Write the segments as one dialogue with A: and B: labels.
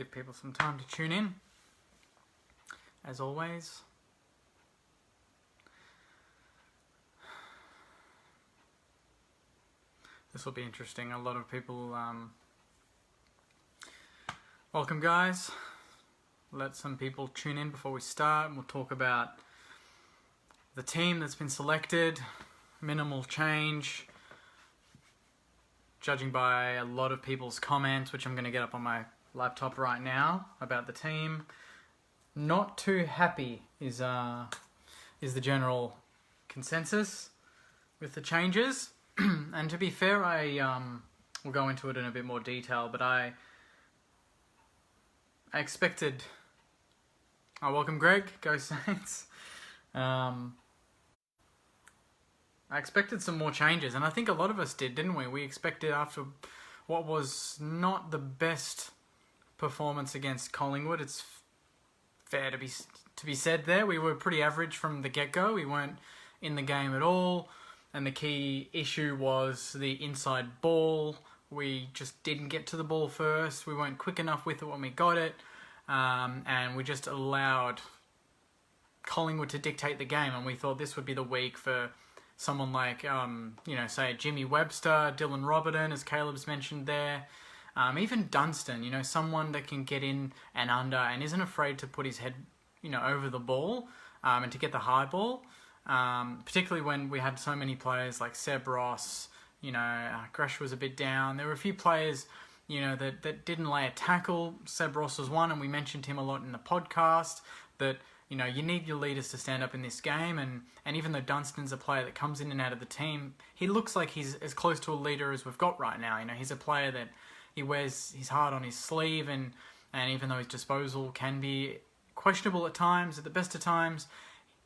A: give people some time to tune in, as always. This will be interesting. A lot of people... Welcome, guys. Let some people tune in before we start, and we'll talk about the team that's been selected, minimal change, judging by a lot of people's comments, which I'm going to get up on my laptop right now, about the team. Not too happy is the general consensus with the changes. And to be fair, I will go into it in a bit more detail, but I expected... Oh, welcome, Greg. Go Saints. I expected some more changes, and I think a lot of us did, didn't we? We expected, after what was not the best performance against Collingwood, it's fair to be said there, we were pretty average from the get-go. We weren't in the game at all, and the key issue was the inside ball. We just didn't get to the ball first. We weren't quick enough with it when we got it, and we just allowed Collingwood to dictate the game, and we thought this would be the week for someone like, say Jimmy Webster, Dylan Robertson, as Caleb's mentioned there, even Dunstan, someone that can get in and under and isn't afraid to put his head, over the ball, and to get the high ball, particularly when we had so many players like Seb Ross, Gresh was a bit down. There were a few players, that didn't lay a tackle. Seb Ross was one, and we mentioned him a lot in the podcast, that you need your leaders to stand up in this game, and even though Dunstan's a player that comes in and out of the team, he looks like he's as close to a leader as we've got right now. He's a player that he wears his heart on his sleeve, and even though his disposal can be questionable at times, at the best of times,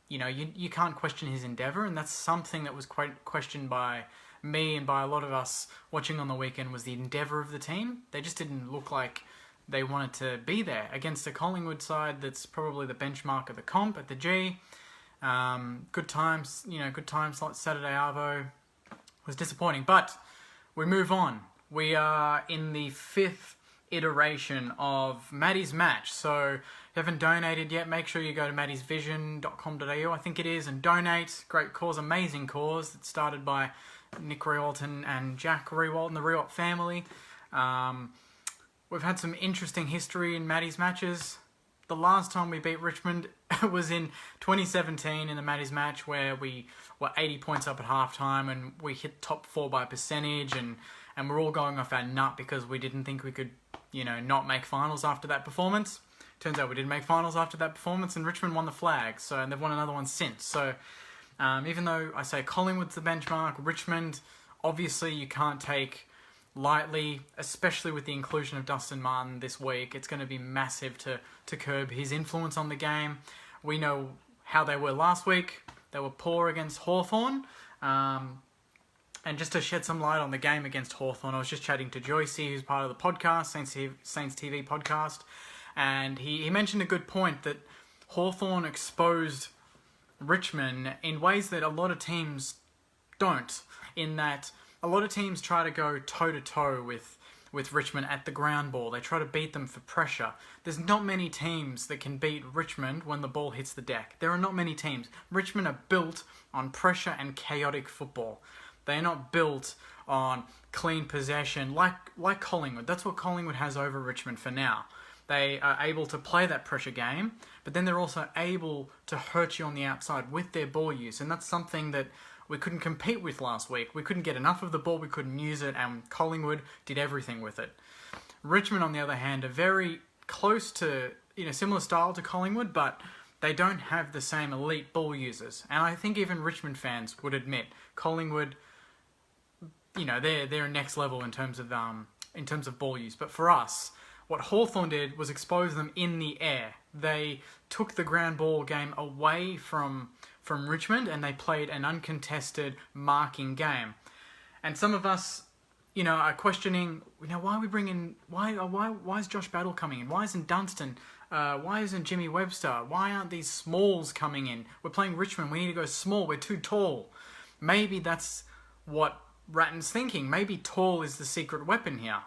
A: you can't question his endeavour, and that's something that was quite questioned by me and by a lot of us watching on the weekend, was the endeavour of the team. They just didn't look like they wanted to be there against a Collingwood side that's probably the benchmark of the comp at the G. Good times like Saturday Arvo was disappointing, but we move on. We are in the 5th iteration of Maddie's match, so if you haven't donated yet, make sure you go to maddiesvision.com.au, I think it is, and donate. Great cause, amazing cause that started by Nick Rewalt and Jack Rewalt and the Rewalt family. We've had some interesting history in Maddie's matches. The last time we beat Richmond was in 2017 in the Maddie's match, where we were 80 points up at halftime and we hit top 4 by percentage, and we're all going off our nut because we didn't think we could, not make finals after that performance. Turns out we did make finals after that performance, and Richmond won the flag, and they've won another one since. So even though I say Collingwood's the benchmark, Richmond, obviously you can't take lightly, especially with the inclusion of Dustin Martin this week. It's going to be massive to curb his influence on the game. We know how they were last week. They were poor against Hawthorn. And just to shed some light on the game against Hawthorn, I was just chatting to Joycey, who's part of the podcast, Saints TV podcast, and he mentioned a good point that Hawthorn exposed Richmond in ways that a lot of teams don't, in that a lot of teams try to go toe-to-toe with Richmond at the ground ball. They try to beat them for pressure. There's not many teams that can beat Richmond when the ball hits the deck. There are not many teams. Richmond are built on pressure and chaotic football. They are not built on clean possession like Collingwood. That's what Collingwood has over Richmond for now. They are able to play that pressure game, but then they're also able to hurt you on the outside with their ball use, and that's something that we couldn't compete with last week. We couldn't get enough of the ball, we couldn't use it, and Collingwood did everything with it. Richmond, on the other hand, are very close to, similar style to Collingwood, but they don't have the same elite ball users. And I think even Richmond fans would admit Collingwood, they're next level in terms of ball use. But for us, what Hawthorn did was expose them in the air. They took the ground ball game away from Richmond, and they played an uncontested marking game. And some of us, are questioning, why are we bringing, why is Josh Battle coming in? Why isn't Dunstan? Why isn't Jimmy Webster? Why aren't these smalls coming in? We're playing Richmond. We need to go small. We're too tall. Maybe that's what Ratton's thinking. Maybe tall is the secret weapon here.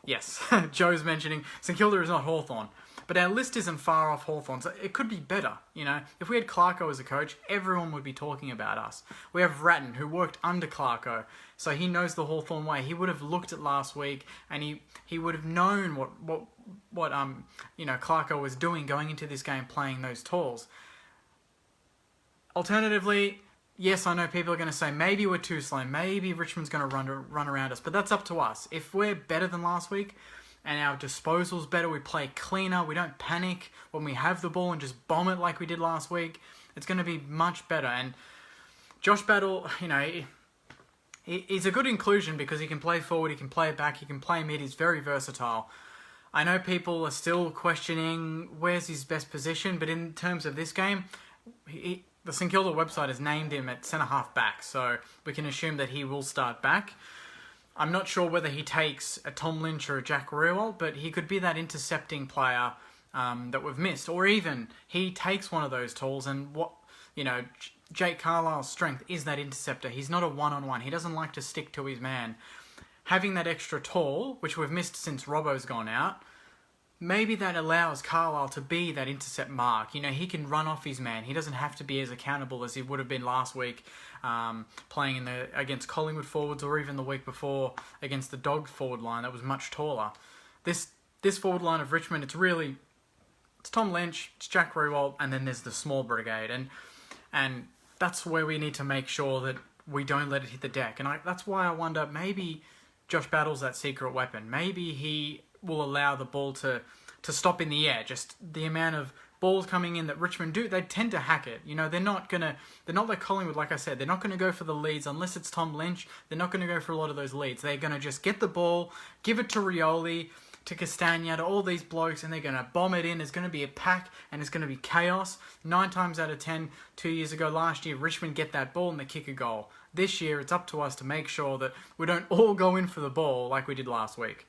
A: Yes, Joe's mentioning St Kilda is not Hawthorn. But our list isn't far off Hawthorn, so it could be better, you know. If we had Clarko as a coach, everyone would be talking about us. We have Ratton, who worked under Clarko, so he knows the Hawthorn way. He would have looked at last week, and he would have known what Clarko was doing going into this game, playing those talls. Alternatively, yes, I know people are going to say, maybe we're too slow, maybe Richmond's going to run around us, but that's up to us. If we're better than last week, and our disposal's better, we play cleaner, we don't panic when we have the ball and just bomb it like we did last week, it's going to be much better. And Josh Battle, you know, he's a good inclusion because he can play forward, he can play back, he can play mid, he's very versatile. I know people are still questioning where's his best position, but in terms of this game, the St Kilda website has named him at centre-half back, so we can assume that he will start back. I'm not sure whether he takes a Tom Lynch or a Jack Riewoldt, but he could be that intercepting player that we've missed. Or even he takes one of those tools and Jake Carlisle's strength is that interceptor. He's not a one-on-one. He doesn't like to stick to his man. Having that extra tall, which we've missed since Robbo's gone out, maybe that allows Carlisle to be that intercept mark. You know, he can run off his man. He doesn't have to be as accountable as he would have been last week playing against Collingwood forwards, or even the week before against the Dogs forward line that was much taller. This forward line of Richmond, it's Tom Lynch, it's Jack Riewoldt, and then there's the small brigade. And that's where we need to make sure that we don't let it hit the deck. And that's why I wonder, maybe Josh Battle's that secret weapon. Maybe he will allow the ball to stop in the air. Just the amount of balls coming in that Richmond do, they tend to hack it. You know, they're not like Collingwood, like I said, they're not going to go for the leads unless it's Tom Lynch. They're not going to go for a lot of those leads. They're going to just get the ball, give it to Rioli, to Castagna, to all these blokes, and they're going to bomb it in. There's going to be a pack, and it's going to be chaos. 9 times out of 10, 2 years ago, last year, Richmond get that ball and they kick a goal. This year, it's up to us to make sure that we don't all go in for the ball like we did last week.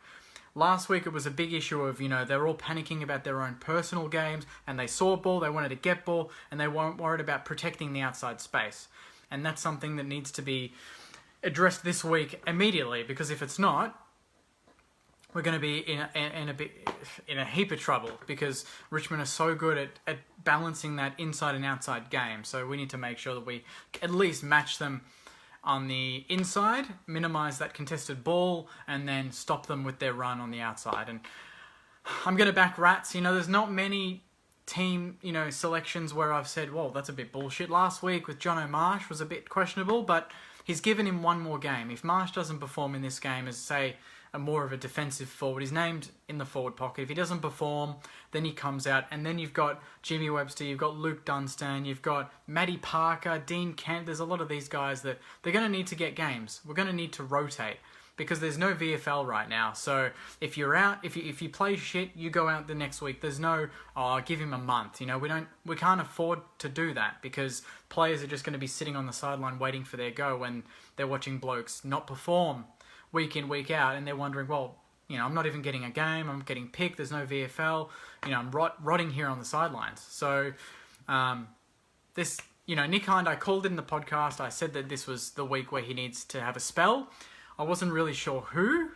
A: Last week, it was a big issue of, they're all panicking about their own personal games, and they saw ball, they wanted to get ball, and they weren't worried about protecting the outside space. And that's something that needs to be addressed this week immediately, because if it's not, we're going to be in a heap of trouble, because Richmond are so good at balancing that inside and outside game. So we need to make sure that we at least match them on the inside, minimise that contested ball, and then stop them with their run on the outside. And I'm going to back Rats. There's not many team, selections where I've said, well, that's a bit bullshit. Last week with Jono Marsh was a bit questionable, but he's given him one more game. If Marsh doesn't perform in this game as, say, more of a defensive forward, he's named in the forward pocket. If he doesn't perform, then he comes out, and then you've got Jimmy Webster, you've got Luke Dunstan, you've got Maddie Parker, Dean Kent. There's a lot of these guys that they're going to need to get games. We're going to need to rotate because there's no VFL right now. So if you're out, if you play shit, you go out the next week. There's no, give him a month. We can't afford to do that, because players are just going to be sitting on the sideline waiting for their go when they're watching blokes not perform week in, week out, and they're wondering, well, I'm not even getting a game, I'm getting picked, there's no VFL, I'm rotting here on the sidelines. So, Nick Hind, I called in the podcast, I said that this was the week where he needs to have a spell. I wasn't really sure who,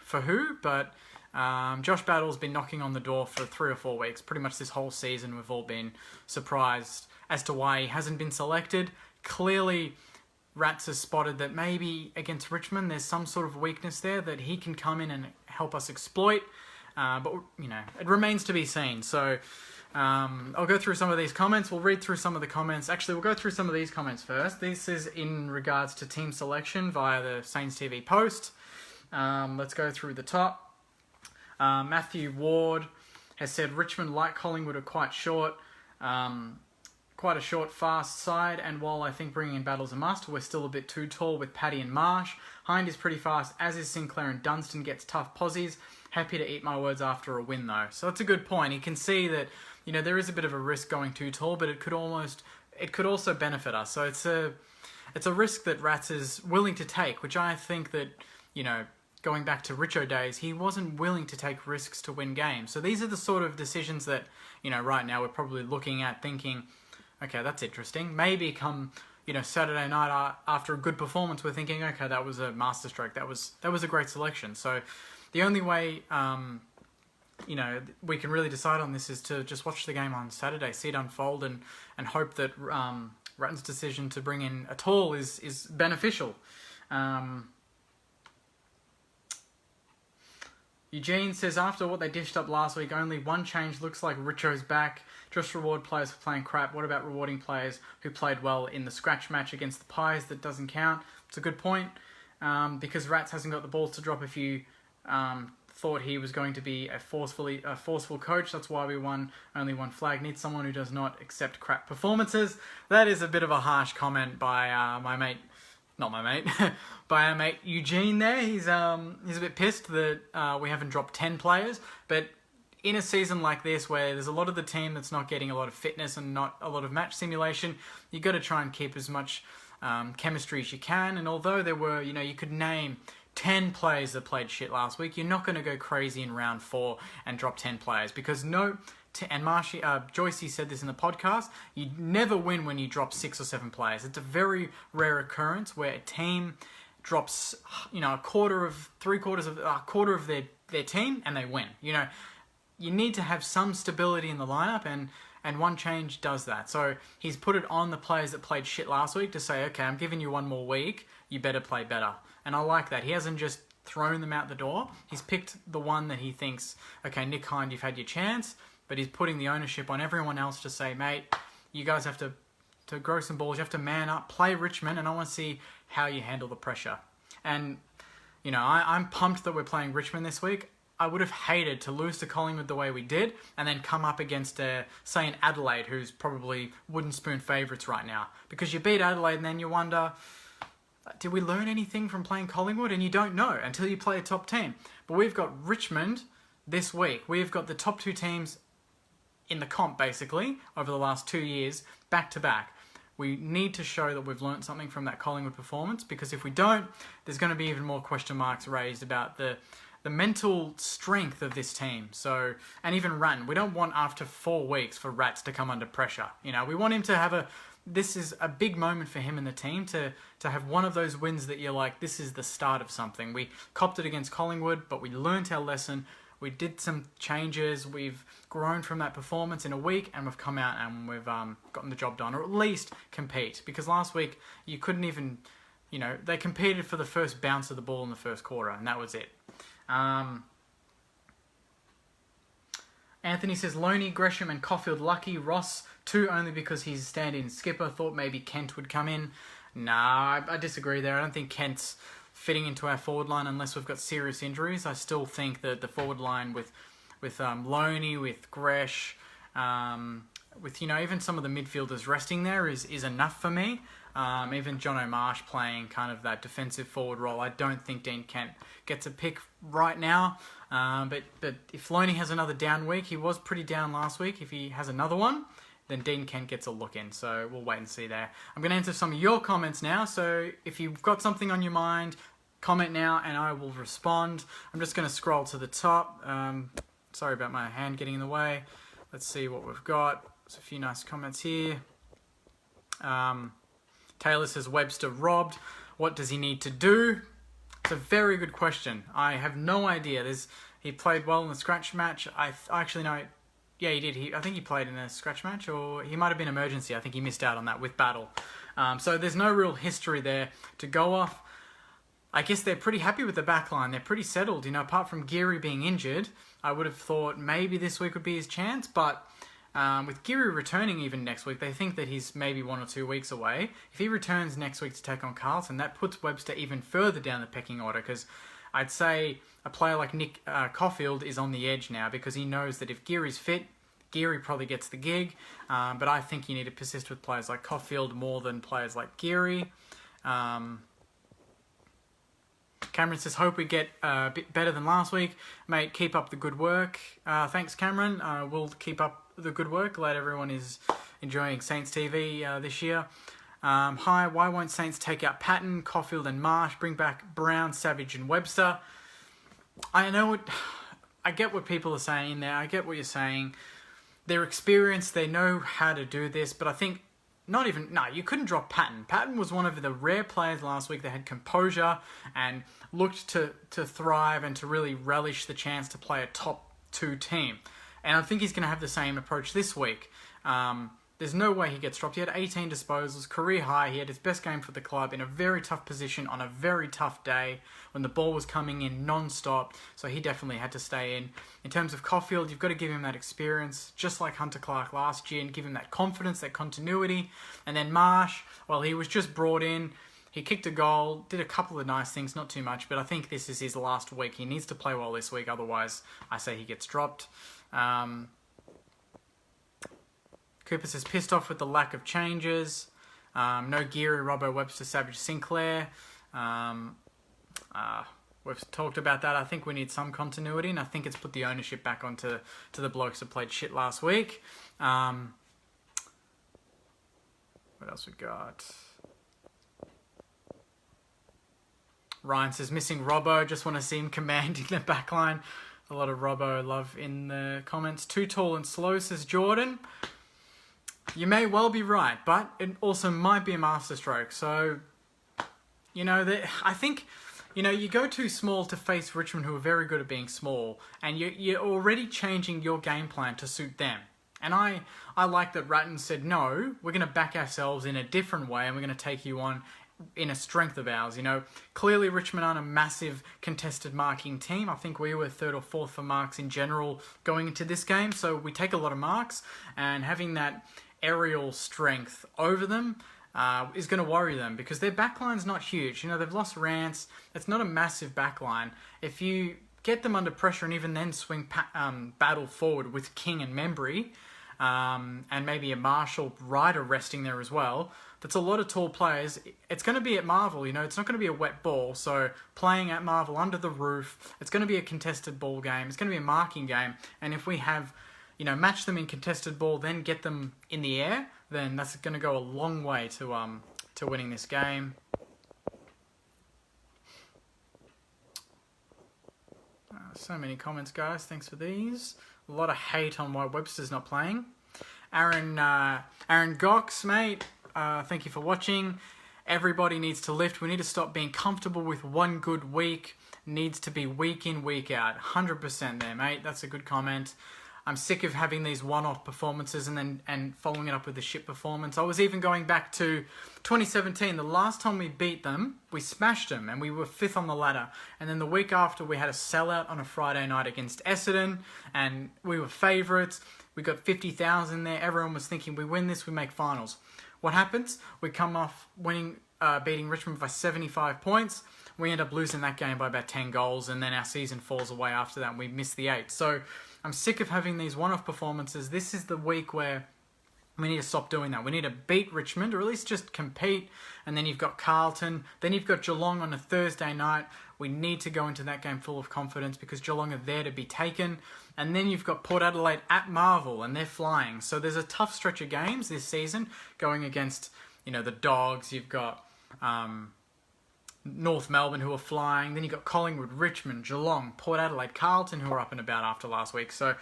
A: but Josh Battle's been knocking on the door for 3 or 4 weeks. Pretty much this whole season, we've all been surprised as to why he hasn't been selected. Clearly, Rats has spotted that maybe against Richmond there's some sort of weakness there that he can come in and help us exploit. But it remains to be seen. So I'll go through some of these comments. We'll read through some of the comments. Actually, we'll go through some of these comments first. This is in regards to team selection via the Saints TV post. Let's go through the top. Matthew Ward has said Richmond, like Collingwood, are quite short. Quite a short, fast side, and while I think bringing in Battle's a must, we're still a bit too tall with Paddy and Marsh. Hind is pretty fast, as is Sinclair, and Dunstan gets tough posies. Happy to eat my words after a win, though. So that's a good point. He can see that, there is a bit of a risk going too tall, but it could also benefit us. So it's a risk that Rats is willing to take, which I think that, going back to Richo days, he wasn't willing to take risks to win games. So these are the sort of decisions that, right now we're probably looking at thinking, okay, that's interesting. Maybe come, Saturday night after a good performance, we're thinking, okay, that was a masterstroke. That was a great selection. So the only way, we can really decide on this is to just watch the game on Saturday, see it unfold, and hope that Ratton's decision to bring in a tall is beneficial. Eugene says, after what they dished up last week, only one change. Looks like Richo's back. Just reward players for playing crap. What about rewarding players who played well in the scratch match against the Pies? That doesn't count. It's a good point. Because Rats hasn't got the balls to drop if you thought he was going to be a forceful coach. That's why we won only one flag. Need someone who does not accept crap performances. That is a bit of a harsh comment by by our mate Eugene there. He's a bit pissed that we haven't dropped 10 players, but in a season like this where there's a lot of the team that's not getting a lot of fitness and not a lot of match simulation, you got to try and keep as much chemistry as you can. And although there were, you could name 10 players that played shit last week, you're not going to go crazy in round 4 and drop 10 players, because Joycey said this in the podcast, you never win when you drop 6 or 7 players. It's a very rare occurrence where a team drops, a quarter of their team and they win. You need to have some stability in the lineup, and one change does that. So he's put it on the players that played shit last week to say, okay, I'm giving you one more week, you better play better. And I like that. He hasn't just thrown them out the door. He's picked the one that he thinks, okay, Nick Hind, you've had your chance, but he's putting the ownership on everyone else to say, mate, you guys have to grow some balls, you have to man up, play Richmond, and I want to see how you handle the pressure. And, I'm pumped that we're playing Richmond this week. I would have hated to lose to Collingwood the way we did and then come up against, say, an Adelaide, who's probably wooden spoon favourites right now. Because you beat Adelaide and then you wonder, did we learn anything from playing Collingwood? And you don't know until you play a top team. But we've got Richmond this week. We've got the top 2 teams in the comp, basically, over the last 2 years, back to back. We need to show that we've learnt something from that Collingwood performance, because if we don't, there's going to be even more question marks raised about the mental strength of this team. So, and even Ratton, we don't want after 4 weeks for Rats to come under pressure. We want him to have this is a big moment for him and the team to have one of those wins that you're like, this is the start of something. We copped it against Collingwood, but we learnt our lesson. We did some changes. We've grown from that performance in a week, and we've come out and we've gotten the job done, or at least compete. Because last week, you couldn't even, they competed for the first bounce of the ball in the first quarter, and that was it. Anthony says, Loney, Gresham and Caulfield lucky. Ross, 2 only because he's stand-in skipper. Thought maybe Kent would come in. Nah, I disagree there. I don't think Kent's fitting into our forward line unless we've got serious injuries. I still think that the forward line with Loney, with Gresh, with even some of the midfielders resting there is enough for me. Even John O'Marsh playing kind of that defensive forward role. I don't think Dean Kent gets a pick right now. But if Loney has another down week, he was pretty down last week. If he has another one, then Dean Kent gets a look in. So we'll wait and see there. I'm going to answer some of your comments now. So if you've got something on your mind, comment now and I will respond. I'm just going to scroll to the top. Sorry about my hand getting in the way. Let's see what we've got. There's a few nice comments here. Taylor says, Webster robbed. What does he need to do? It's a very good question. I have no idea. He played well in the scratch match. I actually know. Yeah, he did. I think he played in a scratch match, or he might have been emergency. I think he missed out on that with Battle. So there's no real history there to go off. I guess they're pretty happy with the back line. They're pretty settled. Apart from Geary being injured, I would have thought maybe this week would be his chance, but with Geary returning even next week, they think that he's maybe 1 or 2 weeks away. If he returns next week to take on Carlton, that puts Webster even further down the pecking order, because I'd say a player like Nick Caulfield is on the edge now, because he knows that if Geary's fit, Geary probably gets the gig. But I think you need to persist with players like Caulfield more than players like Geary. Cameron says, hope we get a bit better than last week. Mate, keep up the good work. Thanks, Cameron. We'll keep up the good work. Glad everyone is enjoying Saints TV this year. Hi, why won't Saints take out Patton, Caulfield and Marsh, bring back Brown, Savage and Webster? I get what people are saying there. I get what you're saying. They're experienced. They know how to do this. But I think not even... No, you couldn't drop Patton. Patton was one of the rare players last week that had composure and looked to thrive and to really relish the chance to play a top 2 team. And I think he's going to have the same approach this week. There's no way he gets dropped. He had 18 disposals, career high. He had his best game for the club in a very tough position on a very tough day when the ball was coming in non-stop. So he definitely had to stay in. In terms of Caulfield, you've got to give him that experience, just like Hunter Clark last year, and give him that confidence, that continuity. And then Marsh, well, he was just brought in. He kicked a goal, did a couple of nice things, not too much, but I think this is his last week. He needs to play well this week, otherwise I say he gets dropped. Cooper says, pissed off with the lack of changes. No Geary, Robbo, Webster, Savage, Sinclair. We've talked about that. I think we need some continuity, and I think it's put the ownership back onto the blokes that played shit last week. What else we got? Ryan says, missing Robbo. Just want to see him commanding the back line. A lot of Robbo love in the comments. Too tall and slow, says Jordan. You may well be right, but it also might be a masterstroke. So, I think, you go too small to face Richmond, who are very good at being small, and you're already changing your game plan to suit them. And I like that Ratton said, no, we're going to back ourselves in a different way, and we're going to take you on in a strength of ours. Clearly Richmond aren't a massive contested marking team. I think we were 3rd or 4th for marks in general going into this game, so we take a lot of marks, and having that aerial strength over them is going to worry them because their backline's not huge. They've lost Rance. It's not a massive backline. If you get them under pressure and even then swing battle forward with King and Membry, and maybe a Marshall Ryder resting there as well, that's a lot of tall players. It's going to be at Marvel, it's not going to be a wet ball. So playing at Marvel under the roof, it's going to be a contested ball game. It's going to be a marking game. And if we have match them in contested ball, then get them in the air, then that's going to go a long way to winning this game. So many comments, guys. Thanks for these. A lot of hate on why Webster's not playing. Aaron Gox, mate, thank you for watching. Everybody needs to lift. We need to stop being comfortable with one good week. Needs to be week in, week out. 100% there, mate. That's a good comment. I'm sick of having these one-off performances and following it up with a shit performance. I was even going back to 2017. The last time we beat them, we smashed them and we were 5th on the ladder. And then the week after, we had a sellout on a Friday night against Essendon and we were favourites. We got 50,000 there. Everyone was thinking, we win this, we make finals. What happens? We come off beating Richmond by 75 points. We end up losing that game by about 10 goals, and then our season falls away after that and we miss the 8. So I'm sick of having these one-off performances. This is the week where we need to stop doing that. We need to beat Richmond, or at least just compete. And then you've got Carlton. Then you've got Geelong on a Thursday night. We need to go into that game full of confidence because Geelong are there to be taken. And then you've got Port Adelaide at Marvel, and they're flying. So there's a tough stretch of games this season going against, the Dogs. You've got North Melbourne, who are flying. Then you've got Collingwood, Richmond, Geelong, Port Adelaide, Carlton, who are up and about after last week. So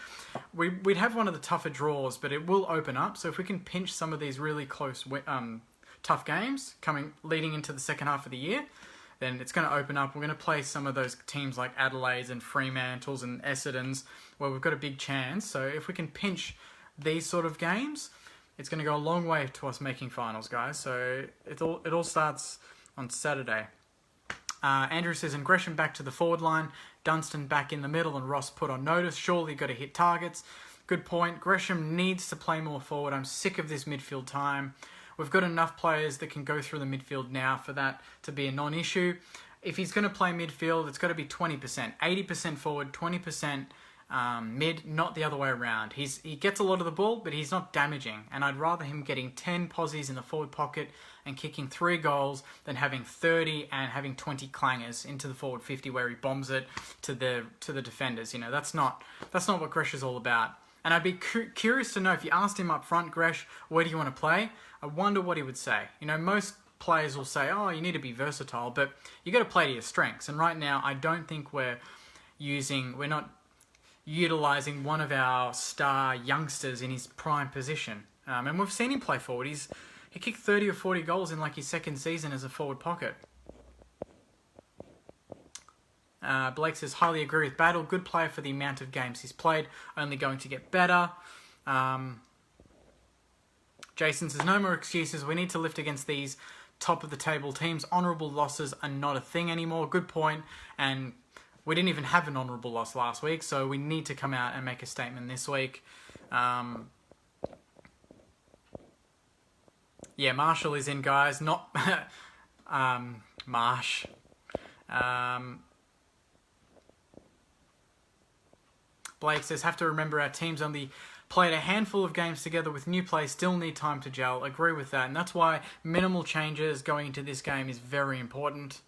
A: we'd have one of the tougher draws, but it will open up. So if we can pinch some of these really close, tough games leading into the second half of the year, then it's going to open up. We're going to play some of those teams like Adelaide's and Fremantles and Essendon's, where we've got a big chance. So if we can pinch these sort of games, it's going to go a long way to us making finals, guys. So it all starts on Saturday. Andrew says, and Gresham back to the forward line, Dunstan back in the middle, and Ross put on notice. Surely got to hit targets. Good point. Gresham needs to play more forward. I'm sick of this midfield time. We've got enough players that can go through the midfield now for that to be a non-issue. If he's going to play midfield, it's got to be 20%. 80% forward, 20% mid, not the other way around. He gets a lot of the ball, but he's not damaging. And I'd rather him getting 10 posies in the forward pocket and kicking 3 goals than having 30 and having 20 clangers into the forward 50 where he bombs it to the defenders. That's not what Gresh is all about. And I'd be curious to know if you asked him up front, Gresh, where do you want to play? I wonder what he would say. Most players will say, oh, you need to be versatile, but you got to play to your strengths. And right now, I don't think we're not utilising one of our star youngsters in his prime position. And we've seen him play forward. He kicked 30 or 40 goals in like his second season as a forward pocket. Blake says, highly agree with Battle. Good player for the amount of games he's played. Only going to get better. Jason says, no more excuses. We need to lift against these top of the table teams. Honourable losses are not a thing anymore. Good point. And we didn't even have an honourable loss last week, so we need to come out and make a statement this week. Yeah, Marshall is in, guys. Not Marsh. Blake says, have to remember our teams only played a handful of games together with new players, still need time to gel. Agree with that. And that's why minimal changes going into this game is very important.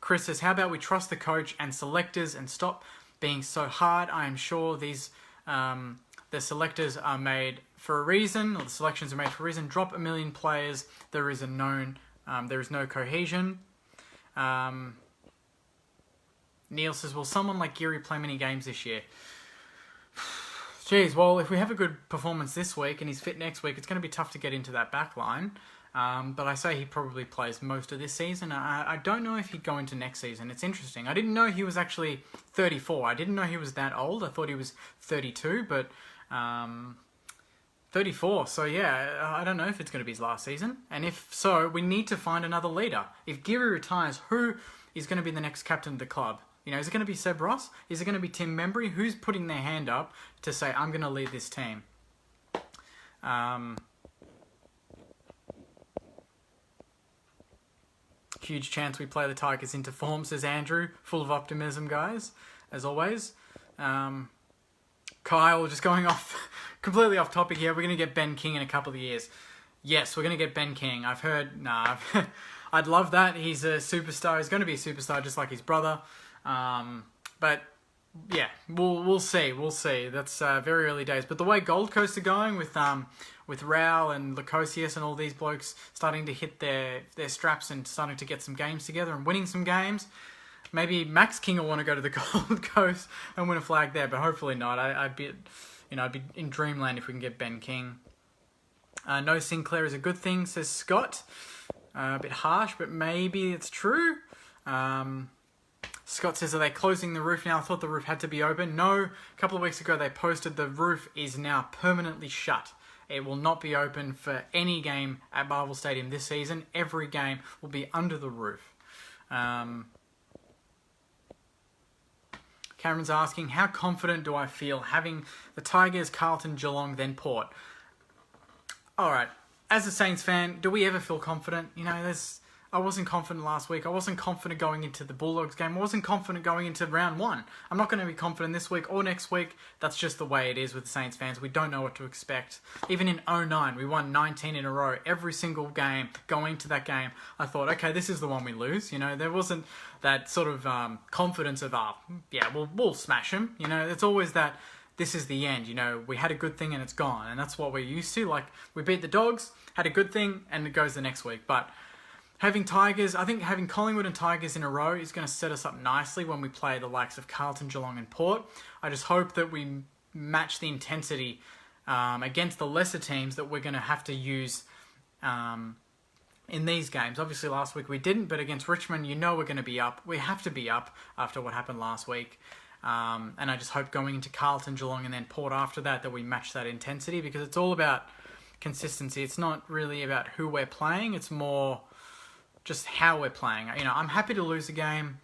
A: Chris says, how about we trust the coach and selectors and stop being so hard? I am sure these the selectors are made for a reason, or the selections are made for a reason. Drop a million players. There is no cohesion. Neil says, will someone like Geary play many games this year? Geez, well, if we have a good performance this week and he's fit next week, it's going to be tough to get into that back line. But I say he probably plays most of this season. I don't know if he'd go into next season. It's interesting. I didn't know he was actually 34. I didn't know he was that old. I thought he was 32, but 34. So yeah, I don't know if it's going to be his last season. And if so, we need to find another leader. If Geary retires, who is going to be the next captain of the club? You know, is it going to be Seb Ross? Is it going to be Tim Membry? Who's putting their hand up to say, I'm going to lead this team? Huge chance we play the Tigers into form, says Andrew. Full of optimism, guys, as always. Kyle, just going off, completely off topic here. We're going to get Ben King in a couple of years. Yes, we're going to get Ben King. I've heard, I'd love that. He's a superstar. He's going to be a superstar just like his brother. But yeah, we'll see. We'll see. That's very early days. But the way Gold Coast are going with Rao and Lukosius and all these blokes starting to hit their straps and starting to get some games together and winning some games, maybe Max King will want to go to the Gold Coast and win a flag there. But hopefully not. I'd be in dreamland if we can get Ben King. No Sinclair is a good thing, says Scott. A bit harsh, but maybe it's true. Scott says, are they closing the roof now? I thought the roof had to be open. No, a couple of weeks ago they posted the roof is now permanently shut. It will not be open for any game at Marvel Stadium this season. Every game will be under the roof. Cameron's asking, how confident do I feel having the Tigers, Carlton, Geelong, then Port? Alright, as a Saints fan, do we ever feel confident? You know, I wasn't confident last week. I wasn't confident going into the Bulldogs game. I wasn't confident going into round one. I'm not going to be confident this week or next week. That's just the way it is with the Saints fans. We don't know what to expect. Even in 2009, we won 19 in a row. Every single game, going to that game, I thought, okay, this is the one we lose. You know, there wasn't that sort of confidence of, we'll smash them. You know, it's always that this is the end. You know, we had a good thing and it's gone. And that's what we're used to. Like, we beat the Dogs, had a good thing, and it goes the next week. But having Tigers, I think having Collingwood and Tigers in a row is going to set us up nicely when we play the likes of Carlton, Geelong and Port. I just hope that we match the intensity against the lesser teams that we're going to have to use in these games. Obviously last week we didn't, but against Richmond, you know we're going to be up. We have to be up after what happened last week. And I just hope going into Carlton, Geelong and then Port after that we match that intensity, because it's all about consistency. It's not really about who we're playing. It's more just how we're playing. You know, I'm happy to lose a game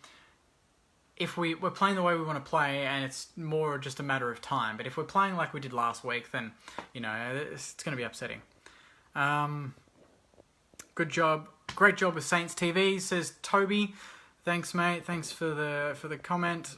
A: if we're playing the way we want to play, and it's more just a matter of time. But if we're playing like we did last week, then, you know, it's going to be upsetting. Good job. Great job with Saints TV, says Toby. Thanks, mate. Thanks for the comment.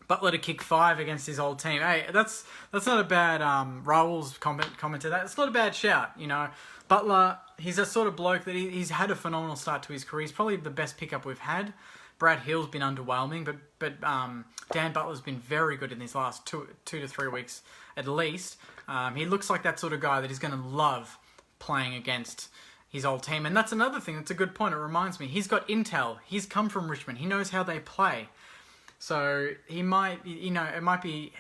A: Butler to kick 5 against his old team. Hey, that's not a bad Raul's comment to that. It's not a bad shout, you know. Butler, he's a sort of bloke that he's had a phenomenal start to his career. He's probably the best pickup we've had. Brad Hill's been underwhelming, but Dan Butler's been very good in these last two to 3 weeks at least. He looks like that sort of guy that is going to love playing against his old team. And that's another thing. That's a good point. It reminds me. He's got intel. He's come from Richmond. He knows how they play. So he might, you know, it might be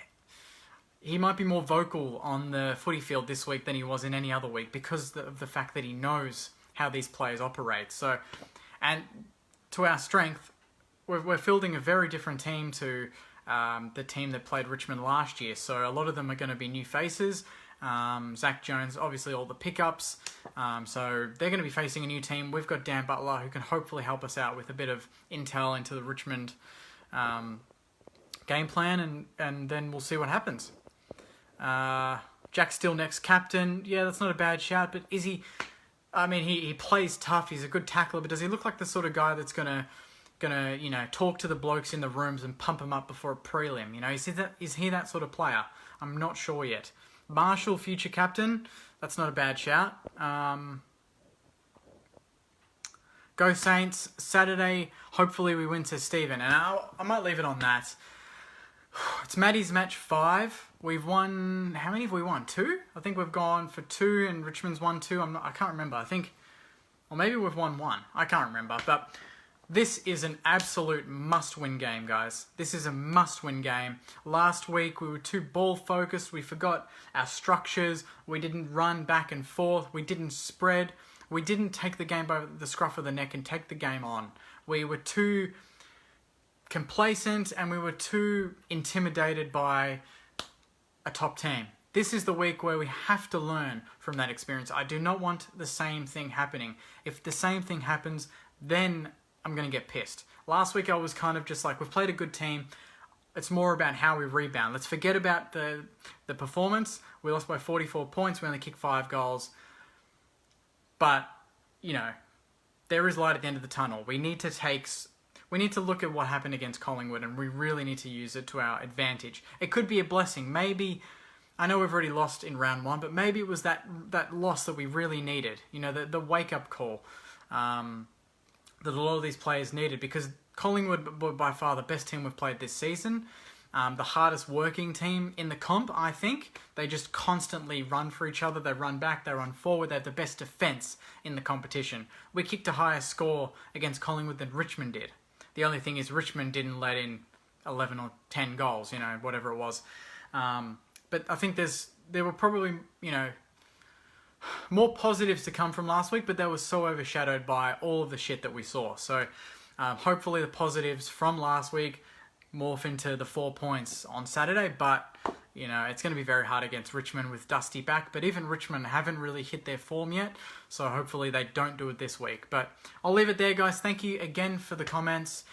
A: he might be more vocal on the footy field this week than he was in any other week because of the fact that he knows how these players operate. So, and to our strength, we're fielding a very different team to the team that played Richmond last year. So a lot of them are going to be new faces. Zach Jones, obviously all the pickups. So they're going to be facing a new team. We've got Dan Butler, who can hopefully help us out with a bit of intel into the Richmond game plan, and then we'll see what happens. Jack Steele next captain. Yeah, that's not a bad shout, but is he... I mean, he plays tough. He's a good tackler, but does he look like the sort of guy that's gonna talk to the blokes in the rooms and pump them up before a prelim? Is he that sort of player? I'm not sure yet. Marshall, future captain. That's not a bad shout. Go Saints. Saturday, hopefully we win to Stephen. And I might leave it on that. It's Maddie's match 5. We've won... How many have we won? 2? I think we've gone for 2 and Richmond's won 2. I can't remember. I think... Or maybe we've won 1. I can't remember. But this is an absolute must-win game, guys. This is a must-win game. Last week, we were too ball-focused. We forgot our structures. We didn't run back and forth. We didn't spread. We didn't take the game by the scruff of the neck and take the game on. We were too complacent and we were too intimidated by a top team. This is the week where we have to learn from that experience. I do not want the same thing happening. If the same thing happens, then I'm going to get pissed. Last week I was kind of just like, we've played a good team. It's more about how we rebound. Let's forget about the performance. We lost by 44 points. We only kicked 5 goals. But, there is light at the end of the tunnel. We need to look at what happened against Collingwood, and we really need to use it to our advantage. It could be a blessing. Maybe, I know we've already lost in round 1, but maybe it was that loss that we really needed. The wake-up call that a lot of these players needed, because Collingwood were by far the best team we've played this season. The hardest working team in the comp, I think. They just constantly run for each other. They run back, they run forward. They have the best defence in the competition. We kicked a higher score against Collingwood than Richmond did. The only thing is Richmond didn't let in 11 or 10 goals, whatever it was. But I think there were probably, more positives to come from last week, but that was so overshadowed by all of the shit that we saw. So hopefully the positives from last week morph into the 4 points on Saturday, but it's going to be very hard against Richmond with Dusty back, but even Richmond haven't really hit their form yet, so hopefully they don't do it this week. But I'll leave it there, guys. Thank you again for the comments.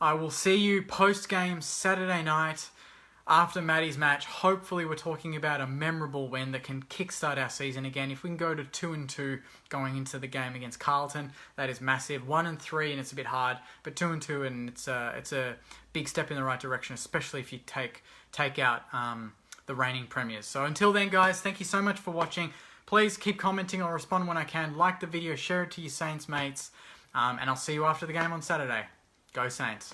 A: I will see you post-game Saturday night after Maddie's match. Hopefully we're talking about a memorable win that can kickstart our season again. If we can go to 2-2 going into the game against Carlton, that is massive. 1-3 and it's a bit hard, but 2-2 and it's a big step in the right direction, especially if you take out the reigning premiers. So until then, guys, thank you so much for watching. Please keep commenting. I'll respond when I can. Like the video, share it to your Saints mates, and I'll see you after the game on Saturday. Go Saints.